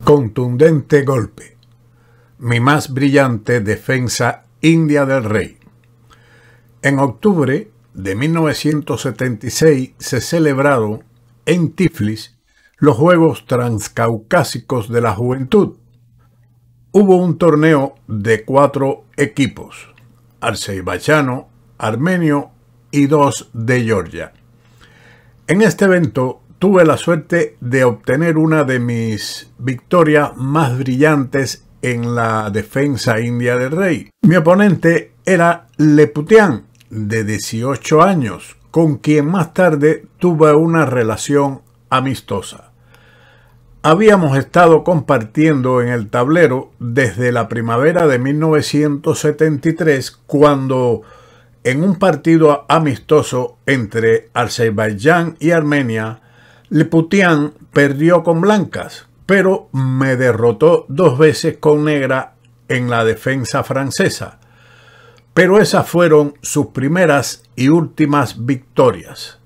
Contundente golpe. Mi más brillante defensa india del rey. En octubre de 1976 se celebraron en Tiflis los Juegos Transcaucásicos de la Juventud. Hubo un torneo de 4 equipos, azerbaiyano, armenio y 2 de Georgia. En este evento tuve la suerte de obtener una de mis victorias más brillantes en la defensa india del rey. Mi oponente era Leputian, de 18 años, con quien más tarde tuve una relación amistosa. Habíamos estado compartiendo en el tablero desde la primavera de 1973, cuando en un partido amistoso entre Azerbaiyán y Armenia, Leputian perdió con blancas, pero me derrotó 2 veces con negra en la defensa francesa. Pero esas fueron sus primeras y últimas victorias.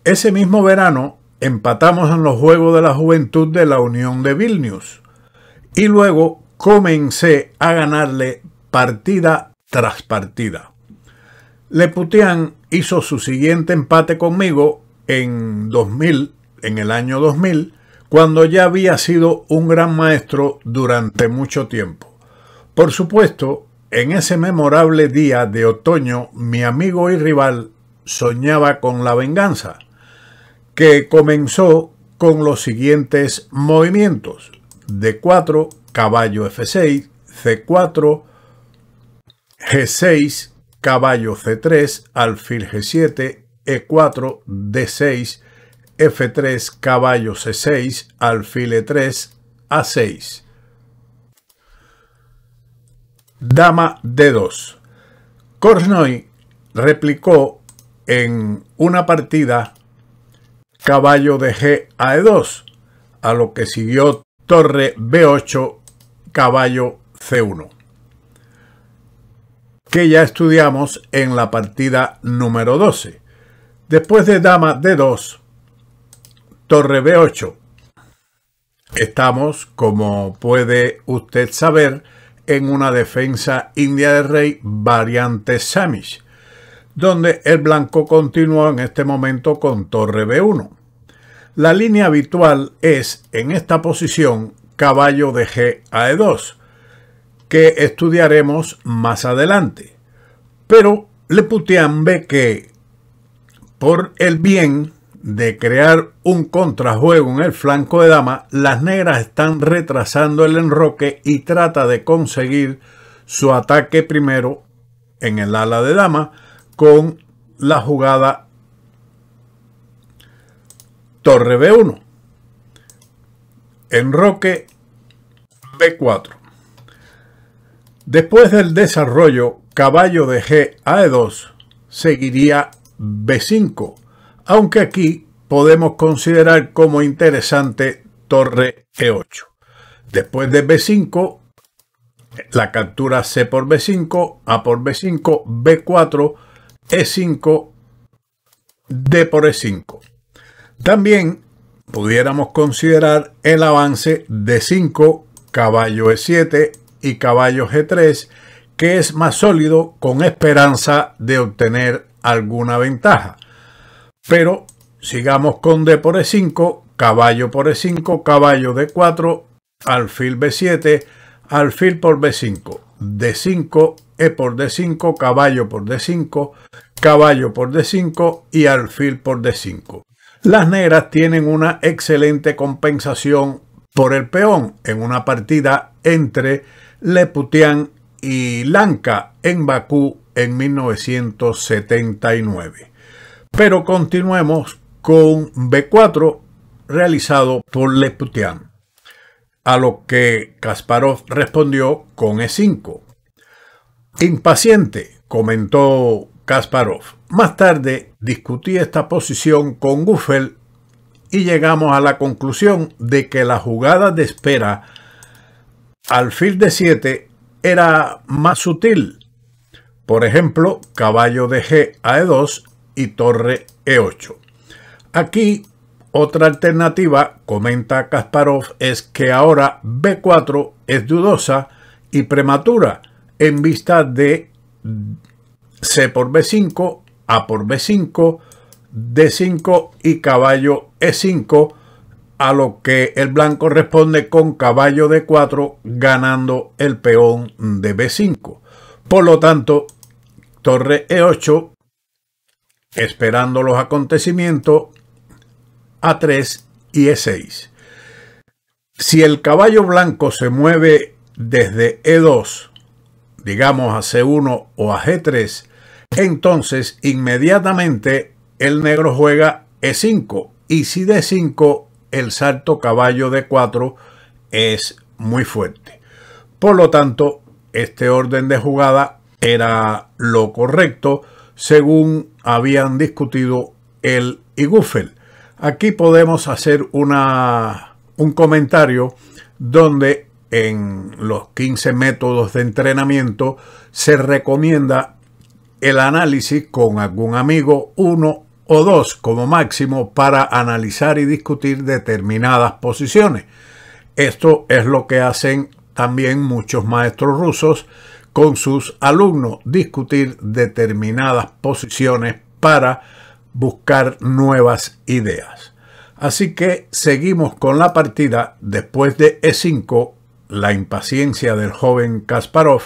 Ese mismo verano empatamos en los Juegos de la Juventud de la Unión de Vilnius y luego comencé a ganarle partida tras partida. Leputian hizo su siguiente empate conmigo en el año 2000, cuando ya había sido un gran maestro durante mucho tiempo. Por supuesto, en ese memorable día de otoño, mi amigo y rival soñaba con la venganza, que comenzó con los siguientes movimientos: D4, caballo F6, C4, G6, caballo C3, alfil G7, E4, D6, F3, caballo C6, alfil E3, A6. Dama D2. Korchnoi replicó en una partida caballo de G a E2, a lo que siguió torre B8, caballo C1, que ya estudiamos en la partida número 12. Después de dama D2, torre B8, estamos, como puede usted saber, en una defensa india del rey variante Samish, donde el blanco continúa en este momento con torre B1. La línea habitual es, en esta posición, caballo de G a E2, que estudiaremos más adelante. Pero Leputian ve que, por el bien de crear un contrajuego en el flanco de dama, las negras están retrasando el enroque y trata de conseguir su ataque primero en el ala de dama con la jugada torre B1, enroque B4. Después del desarrollo caballo de G a E2, seguiría B5, aunque aquí podemos considerar como interesante torre E8. Después de B5, la captura C por B5, A por B5, B4, E5, D por E5. También pudiéramos considerar el avance D5, caballo E7 y caballo G3, que es más sólido, con esperanza de obtener alguna ventaja. Pero sigamos con D por E5, caballo por E5, caballo D4, alfil B7, alfil por B5, D5, E por D5, caballo por D5, caballo por D5 y alfil por D5. Las negras tienen una excelente compensación por el peón en una partida entre Leputian y Lanka en Bakú en 1979. Pero continuemos con B4 realizado por Leputian, a lo que Kasparov respondió con E5. Impaciente, comentó Kasparov. Más tarde discutí esta posición con Guffel y llegamos a la conclusión de que la jugada de espera alfil D7 era más sutil. Por ejemplo, caballo de G a E2 y torre E8. Aquí Otra alternativa, comenta Kasparov, es que ahora B4 es dudosa y prematura en vista de C por B5, A por B5, D5 y caballo E5, a lo que el blanco responde con caballo D4 ganando el peón de B5. Por lo tanto, torre E8, esperando los acontecimientos, A3 y E6. Si el caballo blanco se mueve desde E2, digamos a C1 o a G3, entonces inmediatamente el negro juega E5 y si D5 el salto caballo D4 es muy fuerte. Por lo tanto, este orden de jugada era lo correcto según habían discutido él y Guffel. Aquí podemos hacer un comentario donde en los 15 métodos de entrenamiento se recomienda el análisis con algún amigo, uno o dos como máximo, para analizar y discutir determinadas posiciones. Esto es lo que hacen también muchos maestros rusos con sus alumnos, discutir determinadas posiciones para buscar nuevas ideas. Así que seguimos con la partida. Después de E5, la impaciencia del joven Kasparov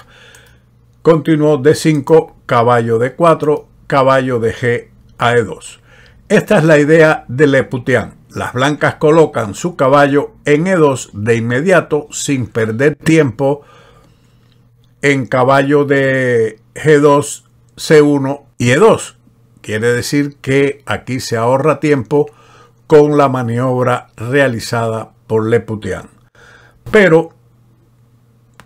continuó D5, caballo D4, caballo de G a E2. Esta es la idea de Leputian. Las blancas colocan su caballo en E2 de inmediato sin perder tiempo en caballo de G2, C1 y E2. Quiere decir que aquí se ahorra tiempo con la maniobra realizada por Leputian. Pero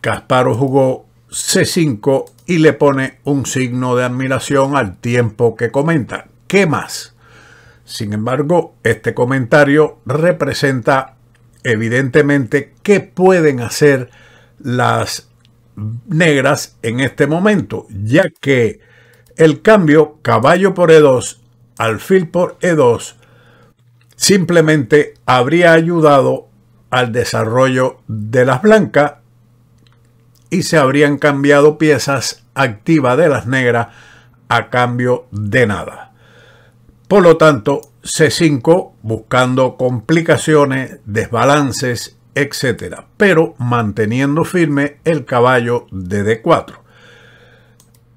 Kasparov jugó C5 y le pone un signo de admiración al tiempo que comenta. ¿Qué más? Sin embargo, este comentario representa evidentemente qué pueden hacer las negras en este momento, ya que el cambio caballo por E2, alfil por E2, simplemente habría ayudado al desarrollo de las blancas y se habrían cambiado piezas activas de las negras a cambio de nada. Por lo tanto, C5 buscando complicaciones, desbalances, etc., pero manteniendo firme el caballo de D4.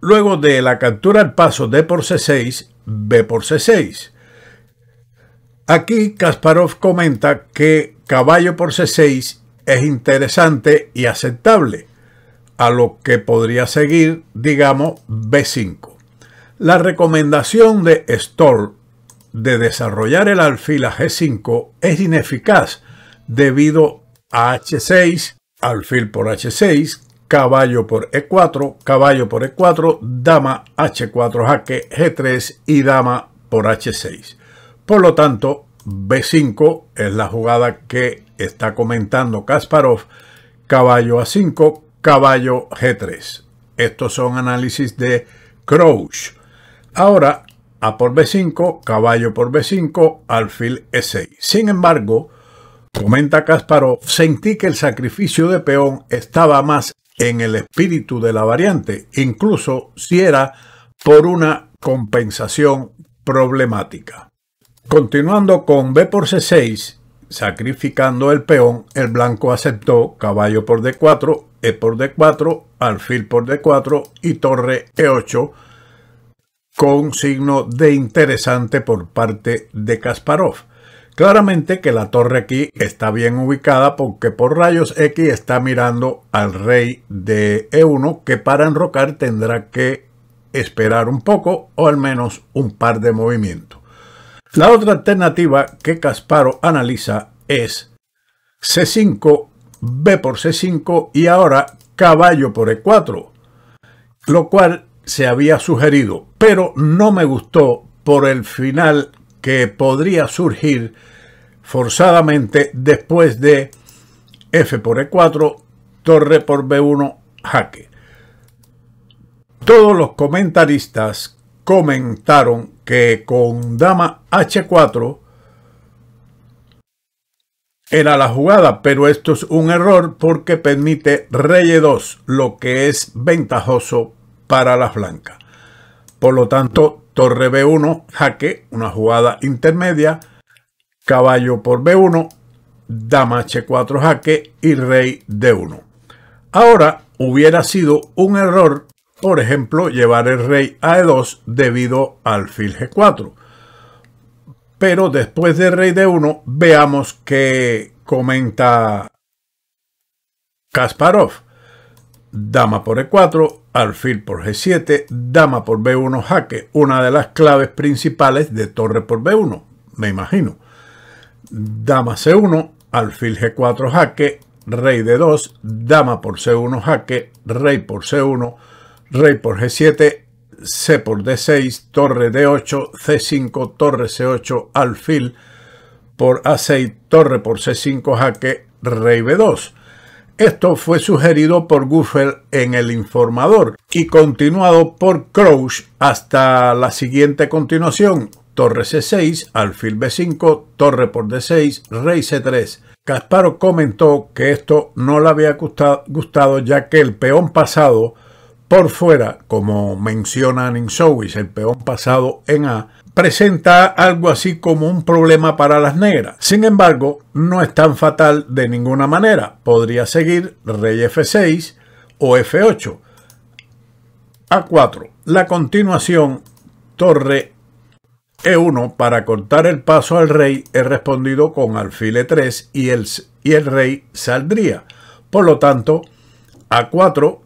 Luego de la captura al paso D por C6, B por C6. Aquí Kasparov comenta que caballo por C6 es interesante y aceptable, a lo que podría seguir, digamos, B5. La recomendación de Stoll de desarrollar el alfil a G5 es ineficaz debido a H6, alfil por H6, caballo por E4, caballo por E4, dama H4 jaque, G3 y dama por H6. Por lo tanto, B5 es la jugada que está comentando Kasparov, caballo A5, caballo G3. Estos son análisis de Crouch. Ahora, A por B5, caballo por B5, alfil E6. Sin embargo, comenta Kasparov, sentí que el sacrificio de peón estaba más en el espíritu de la variante, incluso si era por una compensación problemática. Continuando con B por C6, sacrificando el peón, el blanco aceptó caballo por D4, E por D4, alfil por D4 y torre E8, con signo de interesante por parte de Kasparov. Claramente que la torre aquí está bien ubicada porque por rayos X está mirando al rey de E1, que para enrocar tendrá que esperar un poco o al menos un par de movimientos. La otra alternativa que Kasparov analiza es C5, B por C5 y ahora caballo por E4, lo cual se había sugerido, pero no me gustó por el final que podría surgir forzadamente después de F por E4, torre por B1, jaque. Todos los comentaristas comentaron que con dama H4 era la jugada, pero esto es un error porque permite rey E2, lo que es ventajoso para las blancas. Por lo tanto, torre B1, jaque, una jugada intermedia, caballo por B1, dama H4 jaque y rey D1. Ahora hubiera sido un error, por ejemplo, llevar el rey a E2 debido al alfil G4. Pero después de rey D1, veamos que comenta Kasparov. Dama por E4, alfil por G7, dama por B1 jaque, una de las claves principales de torre por B1, me imagino. Dama C1, alfil G4 jaque, rey D2, dama por C1 jaque, rey por C1, rey por G7, C por D6, torre D8, C5, torre C8, alfil por A6, torre por C5 jaque, rey B2. Esto fue sugerido por Guffel en El Informador y continuado por Crouch hasta la siguiente continuación: torre C6, alfil B5, torre por D6, rey C3. Kasparov comentó que esto no le había gustado ya que el peón pasado por fuera, como menciona Ninsowish, el peón pasado en A, presenta algo así como un problema para las negras. Sin embargo, no es tan fatal de ninguna manera. Podría seguir rey F6 o F8. A4. La continuación, torre E1 para cortar el paso al rey es respondido con alfil E3 y el rey saldría. Por lo tanto, A4,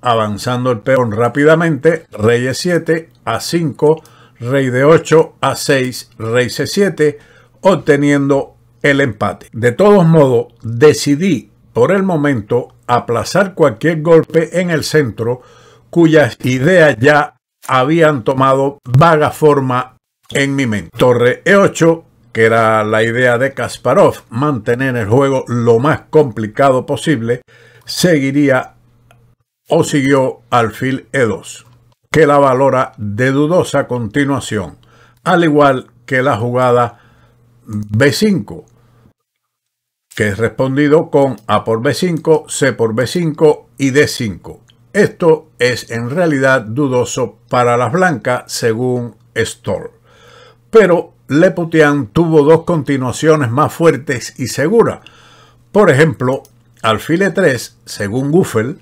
avanzando el peón rápidamente, rey E7, A5, rey D8, A6, rey C7, obteniendo el empate. De todos modos, decidí por el momento aplazar cualquier golpe en el centro cuyas ideas ya habían tomado vaga forma en mi mente. Torre E8, que era la idea de Kasparov, mantener el juego lo más complicado posible, seguiría o siguió alfil E2, que la valora de dudosa continuación, al igual que la jugada B5, que es respondido con A por B5, C por B5 y D5. Esto es en realidad dudoso para las blancas según Stoll. Pero Leputian tuvo dos continuaciones más fuertes y seguras. Por ejemplo, alfil E3 según Guffel,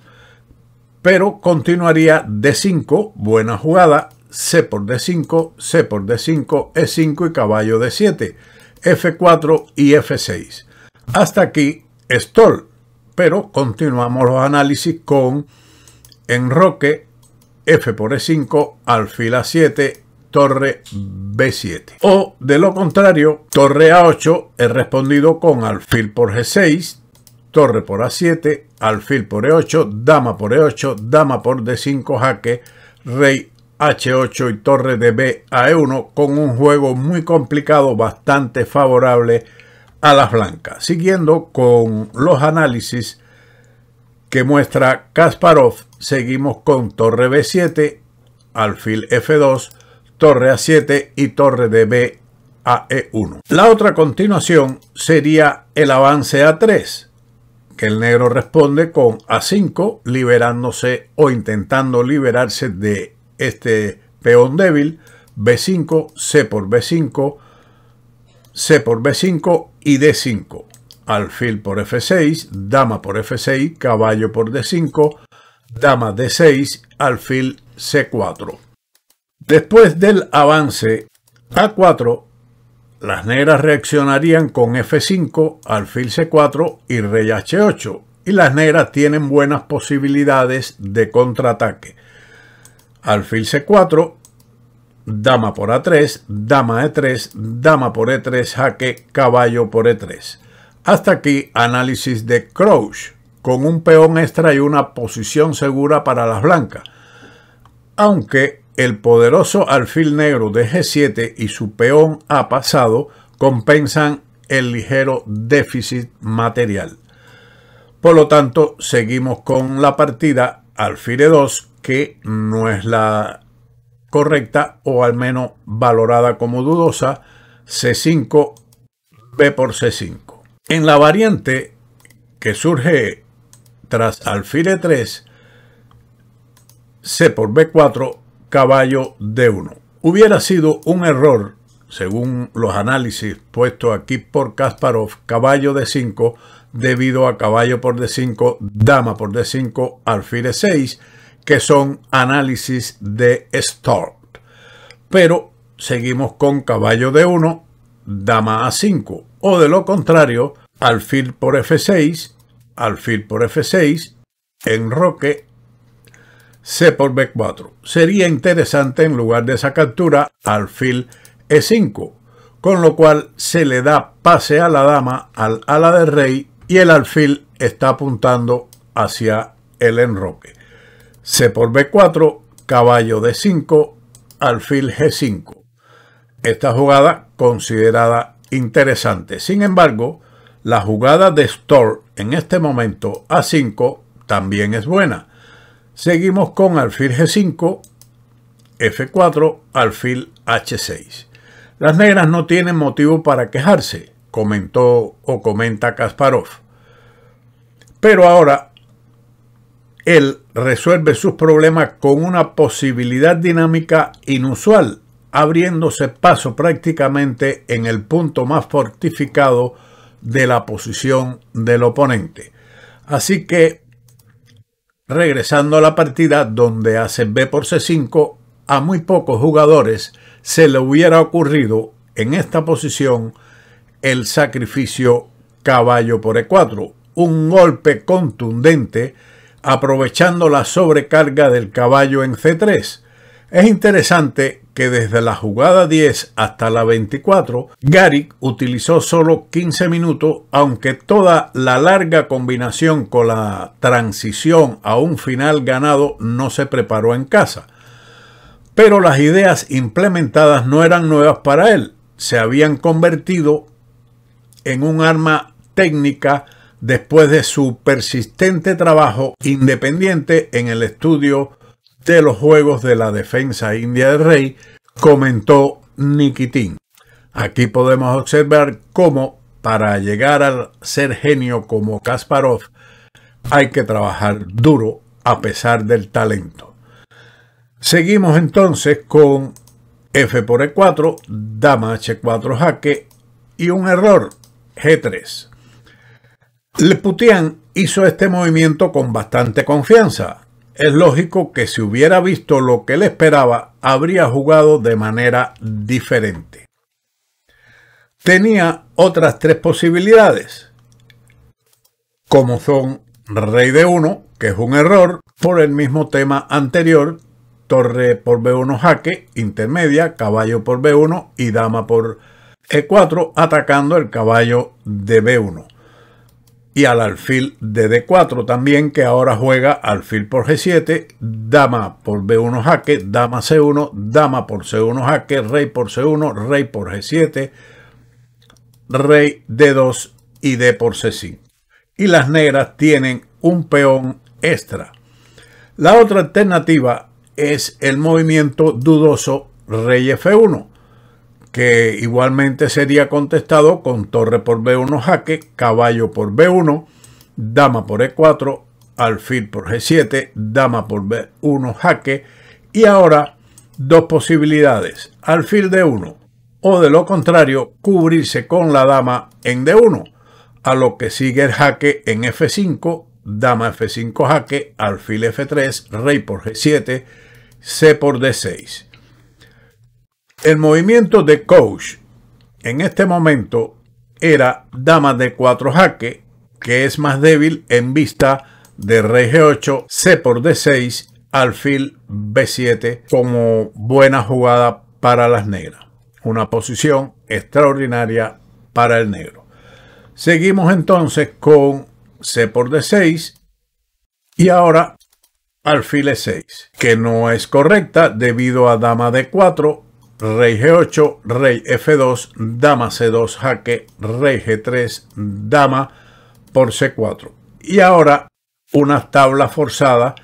pero continuaría D5, buena jugada, C por D5, C por D5, E5 y caballo D7, F4 y F6. Hasta aquí Stoll, pero continuamos los análisis con enroque, F por E5, alfil A7, torre B7. O de lo contrario, torre A8 es respondido con alfil por G6, torre por A7, alfil por E8, dama por E8, dama por D5 jaque, rey H8 y torre de B a E1, con un juego muy complicado bastante favorable a las blancas. Siguiendo con los análisis que muestra Kasparov, seguimos con torre B7, alfil F2, torre A7 y torre de B a E1. La otra continuación sería el avance A3, que el negro responde con A5, liberándose o intentando liberarse de este peón débil, B5, C por B5, C por B5 y D5, alfil por F6, dama por F6, caballo por D5, dama D6, alfil C4. Después del avance A4, las negras reaccionarían con F5, alfil C4 y rey H8, y las negras tienen buenas posibilidades de contraataque. Alfil C4, dama por A3, dama E3, dama por E3, jaque, caballo por E3. Hasta aquí análisis de Crouch, con un peón extra y una posición segura para las blancas. Aunque el poderoso alfil negro de G7 y su peón A pasado compensan el ligero déficit material. Por lo tanto, seguimos con la partida alfil E2, que no es la correcta o al menos valorada como dudosa, C5, B por C5. En la variante que surge tras alfil E3, C por B4, caballo D1. Hubiera sido un error, según los análisis puestos aquí por Kasparov, caballo D5, debido a caballo por D5, dama por D5, alfil E6, que son análisis de Stort. Pero seguimos con caballo D1, dama A5, o de lo contrario, alfil por F6, alfil por F6, enroque, C por B4. Sería interesante, en lugar de esa captura, alfil E5, con lo cual se le da pase a la dama al ala del rey y el alfil está apuntando hacia el enroque. C por B4, caballo D5, alfil G5. Esta jugada considerada interesante. Sin embargo, la jugada de Stort en este momento A5 también es buena. Seguimos con alfil G5, F4, alfil H6. Las negras no tienen motivo para quejarse, comentó o comenta Kasparov. Pero ahora él resuelve sus problemas con una posibilidad dinámica inusual, abriéndose paso prácticamente en el punto más fortificado de la posición del oponente. Así que, regresando a la partida donde hace B por C5, a muy pocos jugadores se le hubiera ocurrido en esta posición el sacrificio caballo por E4, un golpe contundente aprovechando la sobrecarga del caballo en C3. Es interesante que desde la jugada 10 hasta la 24, Garik utilizó solo 15 minutos, aunque toda la larga combinación con la transición a un final ganado no se preparó en casa. Pero las ideas implementadas no eran nuevas para él, se habían convertido en un arma técnica después de su persistente trabajo independiente en el estudio de los juegos de la defensa india del rey, comentó Nikitin. Aquí podemos observar cómo para llegar a ser genio como Kasparov hay que trabajar duro a pesar del talento. Seguimos entonces con F por E4, dama H4 jaque y un error, G3. Leputian hizo este movimiento con bastante confianza. Es lógico que si hubiera visto lo que él esperaba, habría jugado de manera diferente. Tenía otras tres posibilidades, como son rey D1, que es un error, por el mismo tema anterior, torre por B1 jaque, intermedia, caballo por B1 y dama por E4, atacando el caballo de B1. Y al alfil de D4 también, que ahora juega alfil por G7, dama por B1 jaque, dama C1, dama por C1 jaque, rey por C1, rey por G7, rey D2 y D por C5. Y las negras tienen un peón extra. La otra alternativa es el movimiento dudoso rey F1, que igualmente sería contestado con torre por B1 jaque, caballo por B1, dama por E4, alfil por G7, dama por B1 jaque, y ahora dos posibilidades, alfil D1, o de lo contrario, cubrirse con la dama en D1, a lo que sigue el jaque en F5, dama F5 jaque, alfil F3, rey por G7, C por D6. El movimiento de coach en este momento era dama D4 jaque, que es más débil en vista de rey G8, C por D6, alfil B7 como buena jugada para las negras. Una posición extraordinaria para el negro. Seguimos entonces con C por D6 y ahora alfil E6, que no es correcta debido a dama D4, rey G8, rey F2, dama C2 jaque, rey G3, dama por C4. Y ahora unas tablas forzadas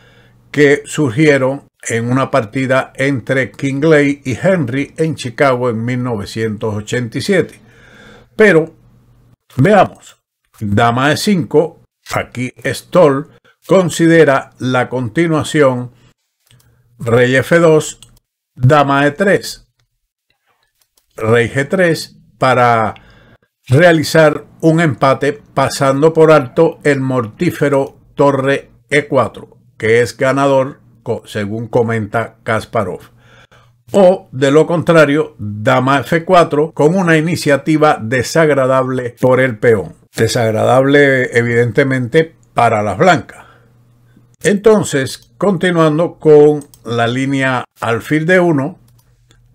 que surgieron en una partida entre Kingley y Henry en Chicago en 1987. Pero veamos, dama E5, aquí Stoll considera la continuación rey F2, dama E3, rey G3 para realizar un empate pasando por alto el mortífero torre E4, que es ganador según comenta Kasparov. O, de lo contrario, dama F4 con una iniciativa desagradable por el peón. Desagradable, evidentemente, para las blancas. Entonces, continuando con la línea alfil D1,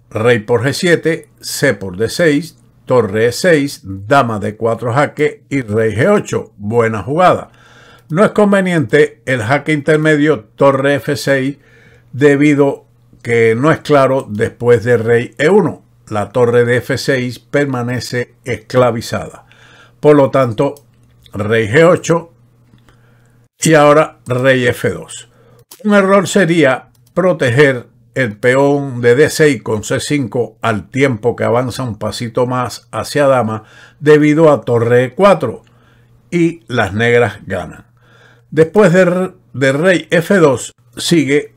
rey por G7, C por D6, torre E6, dama D4 jaque y rey G8. Buena jugada. No es conveniente el jaque intermedio torre F6 debido que no es claro después de rey E1. La torre de F6 permanece esclavizada. Por lo tanto, rey G8 y ahora rey F2. Un error sería proteger el peón de D6 con C5 al tiempo que avanza un pasito más hacia dama debido a torre E4 y las negras ganan. Después de rey F2 sigue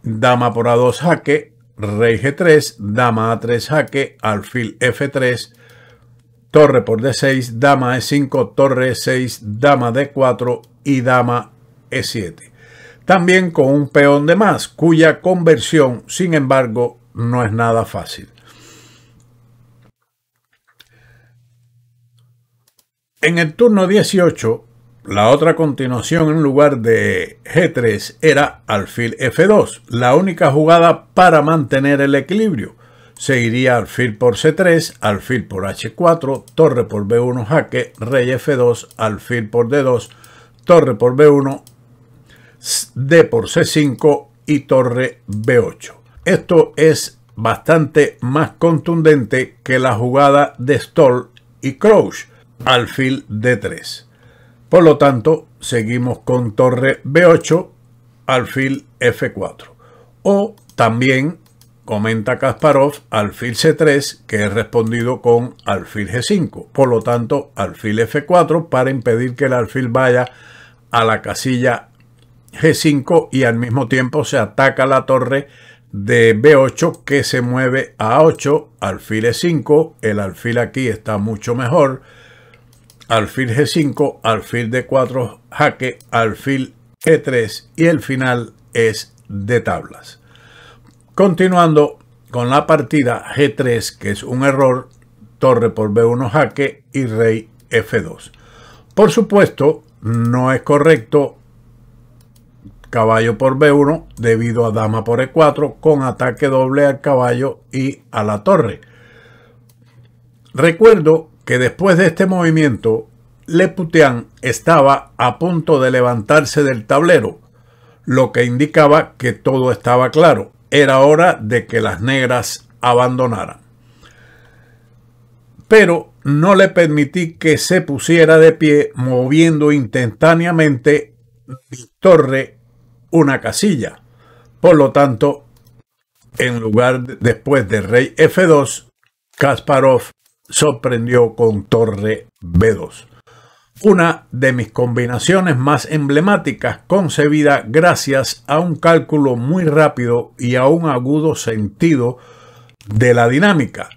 dama por A2 jaque, rey G3, dama A3 jaque, alfil F3, torre por D6, dama E5, torre E6, dama D4 y dama E7. También con un peón de más, cuya conversión, sin embargo, no es nada fácil. En el turno 18, la otra continuación en lugar de G3 era alfil F2, la única jugada para mantener el equilibrio. Seguiría alfil por C3, alfil por H4, torre por B1 jaque, rey F2, alfil por D2, torre por B1, D por C5 y torre B8. Esto es bastante más contundente que la jugada de Stoll y Crouch, alfil D3. Por lo tanto, seguimos con torre B8, alfil F4. O también, comenta Kasparov, alfil C3, que es respondido con alfil G5. Por lo tanto, alfil F4 para impedir que el alfil vaya a la casilla G5 y al mismo tiempo se ataca la torre de B8 que se mueve a A8, alfil E5. El alfil aquí está mucho mejor. Alfil G5, alfil D4 jaque, alfil E3 y el final es de tablas. Continuando con la partida G3, que es un error, torre por B1 jaque y rey F2. Por supuesto, no es correcto caballo por B1 debido a dama por E4 con ataque doble al caballo y a la torre. Recuerdo que después de este movimiento, Leputian estaba a punto de levantarse del tablero, lo que indicaba que todo estaba claro. Era hora de que las negras abandonaran. Pero no le permití que se pusiera de pie moviendo instantáneamente mi torre una casilla. Por lo tanto, en lugar después de rey F2, Kasparov sorprendió con torre B2. Una de mis combinaciones más emblemáticas, concebida gracias a un cálculo muy rápido y a un agudo sentido de la dinámica.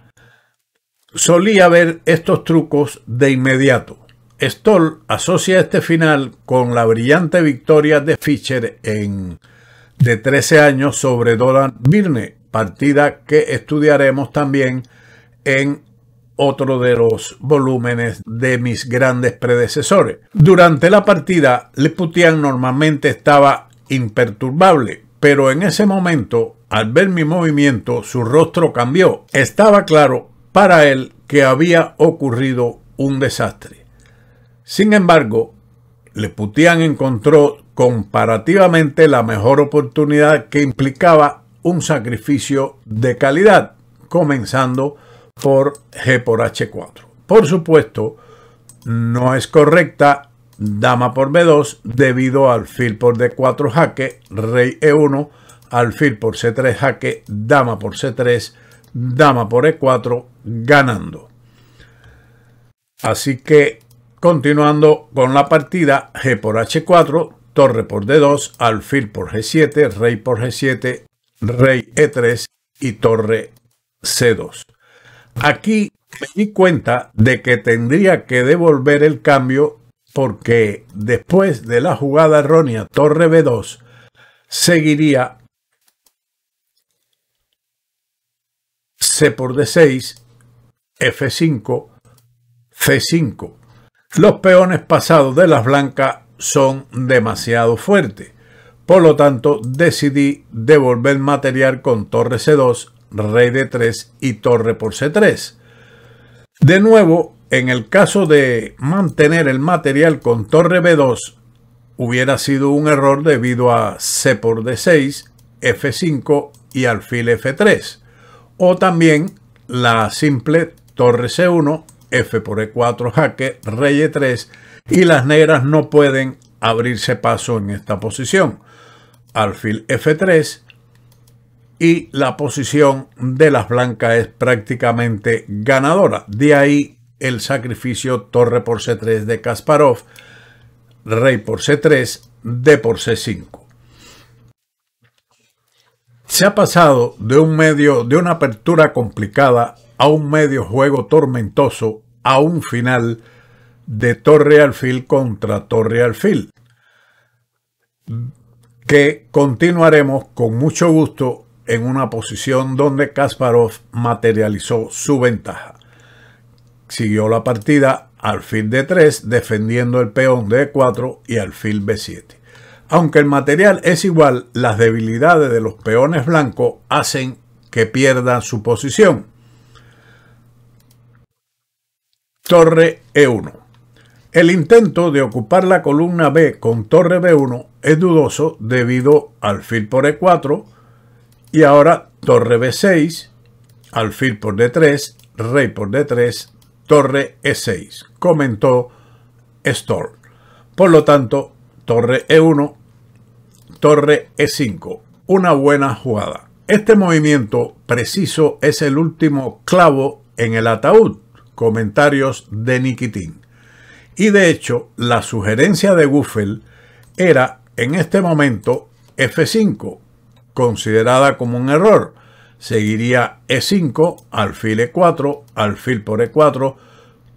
Solía ver estos trucos de inmediato. Stoll asocia este final con la brillante victoria de Fischer de 13 años sobre Donald Byrne, partida que estudiaremos también en otro de los volúmenes de mis grandes predecesores. Durante la partida, Leputian normalmente estaba imperturbable, pero en ese momento, al ver mi movimiento, su rostro cambió. Estaba claro para él que había ocurrido un desastre. Sin embargo, Leputian encontró comparativamente la mejor oportunidad que implicaba un sacrificio de calidad, comenzando por G por H4. Por supuesto, no es correcta dama por B2 debido al alfil por D4 jaque, rey E1, alfil por C3 jaque, dama por C3, dama por E4, ganando. Así que Continuando con la partida, G por H4, torre por D2, alfil por G7, rey por G7, rey E3 y torre C2. Aquí me di cuenta de que tendría que devolver el cambio porque después de la jugada errónea torre B2 seguiría C por D6, F5, C5. Los peones pasados de las blancas son demasiado fuertes. Por lo tanto, decidí devolver material con torre C2, rey D3 y torre por C3. De nuevo, en el caso de mantener el material con torre B2, hubiera sido un error debido a C por D6, F5 y alfil F3. O también la simple torre C1, F por E4 jaque, rey E3, y las negras no pueden abrirse paso en esta posición. Alfil F3 y la posición de las blancas es prácticamente ganadora. De ahí el sacrificio torre por C3 de Kasparov, rey por C3, D por C5. Se ha pasado de una apertura complicada a un medio juego tormentoso, a un final de torre alfil contra torre alfil, que continuaremos con mucho gusto en una posición donde Kasparov materializó su ventaja. Siguió la partida alfil D3 defendiendo el peón de E4 y alfil B7. Aunque el material es igual, las debilidades de los peones blancos hacen que pierdan su posición. Torre E1. El intento de ocupar la columna B con torre B1 es dudoso debido al alfil por E4 y ahora torre B6, alfil por D3, rey por D3, torre E6, comentó Stoll. Por lo tanto, torre E1, torre E5, una buena jugada. Este movimiento preciso es el último clavo en el ataúd. Comentarios de Nikitin. Y de hecho, la sugerencia de Guffel era en este momento F5, considerada como un error. Seguiría E5, alfil E4, alfil por E4,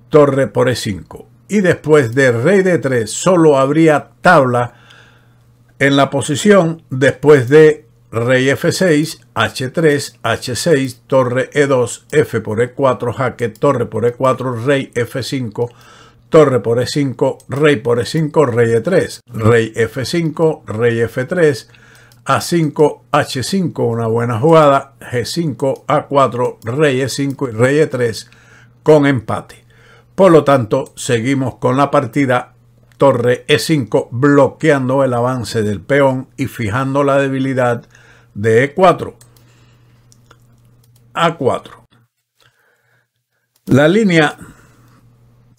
torre por E5. Y después de rey D3 solo habría tabla en la posición después de rey F6, H3, H6, torre E2, F por E4, jaque, torre por E4, rey F5, torre por E5, rey por E5, rey E3, rey F5, rey F3, A5, H5, una buena jugada, G5, A4, rey E5 y rey E3 con empate. Por lo tanto, seguimos con la partida torre E5 bloqueando el avance del peón y fijando la debilidad de E4. A4. La línea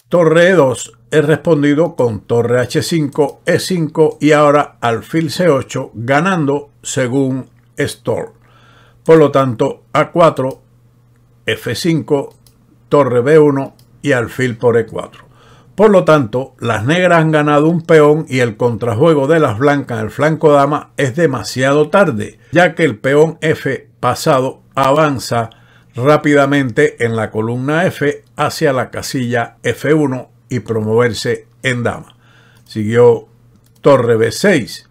torre E2 es respondido con torre H5, E5 y ahora alfil C8 ganando según Stoll. Por lo tanto, A4, F5, torre B1 y alfil por E4. Por lo tanto, las negras han ganado un peón y el contrajuego de las blancas en el flanco dama es demasiado tarde, ya que el peón F pasado avanza rápidamente en la columna F hacia la casilla F1 y promoverse en dama. Siguió torre B6.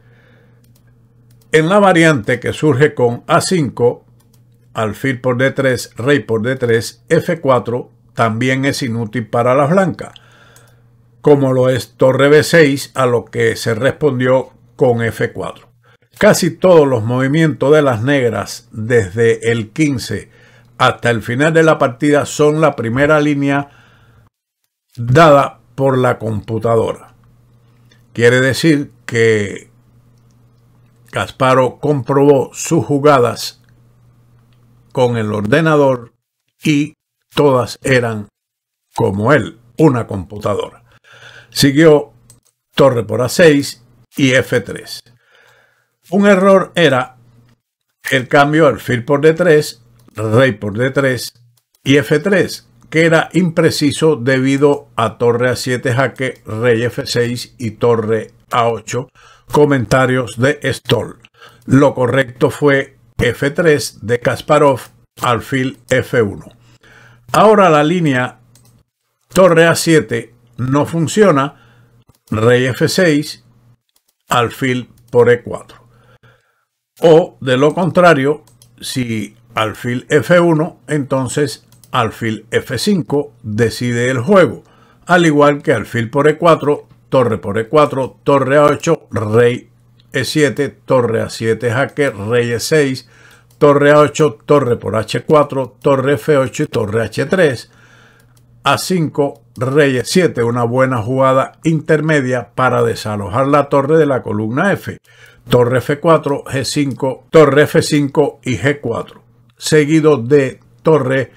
En la variante que surge con A5, alfil por D3, rey por D3, F4 también es inútil para las blancas, como lo es torre B6, a lo que se respondió con F4. Casi todos los movimientos de las negras desde el 15 hasta el final de la partida son la primera línea dada por la computadora. Quiere decir que Kasparov comprobó sus jugadas con el ordenador y todas eran como él, una computadora. Siguió torre por A6 y F3. Un error era el cambio alfil por D3, rey por D3 y F3, que era impreciso debido a torre A7 jaque, rey F6 y torre A8. Comentarios de Stoll. Lo correcto fue F3 de Kasparov, alfil F1. Ahora la línea torre A7 no funciona, rey F6, alfil por E4. O de lo contrario, si alfil F1, entonces alfil F5 decide el juego, al igual que alfil por E4, torre por E4, torre A8, rey E7, torre A7 jaque, rey E6, torre A8, torre por H4, torre F8 y torre H3, A5, rey E7, una buena jugada intermedia para desalojar la torre de la columna F, torre F4, G5, torre F5 y G4, seguido de torre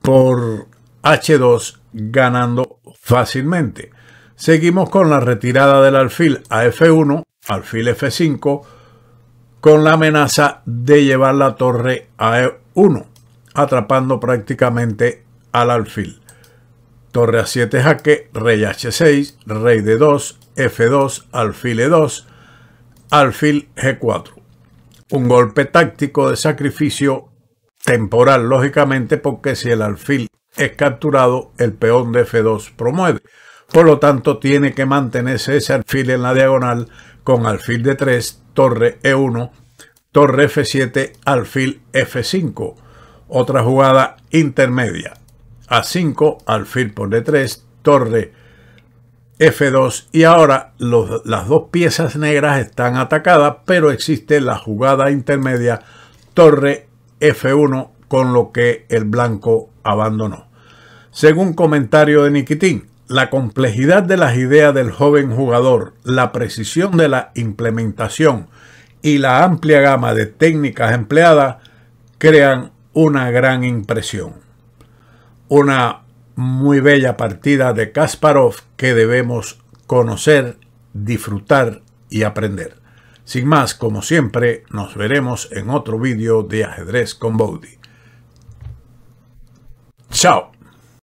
por H2 ganando fácilmente. Seguimos con la retirada del alfil a F1, alfil F5, con la amenaza de llevar la torre a E1, atrapando prácticamente al alfil. Torre A7 jaque, rey H6, rey D2, F2, alfil E2, alfil G4. Un golpe táctico de sacrificio temporal, lógicamente, porque si el alfil es capturado, el peón de F2 promueve. Por lo tanto, tiene que mantenerse ese alfil en la diagonal con alfil D3, torre E1, torre F7, alfil F5. Otra jugada intermedia. A5, alfil por D3, torre F2. Y ahora las dos piezas negras están atacadas, pero existe la jugada intermedia, torre F1, con lo que el blanco abandonó. Según comentario de Nikitin, la complejidad de las ideas del joven jugador, la precisión de la implementación y la amplia gama de técnicas empleadas crean una gran impresión. Una muy bella partida de Kasparov que debemos conocer, disfrutar y aprender. Sin más, como siempre, nos veremos en otro vídeo de Ajedrez con Boudy. Chao.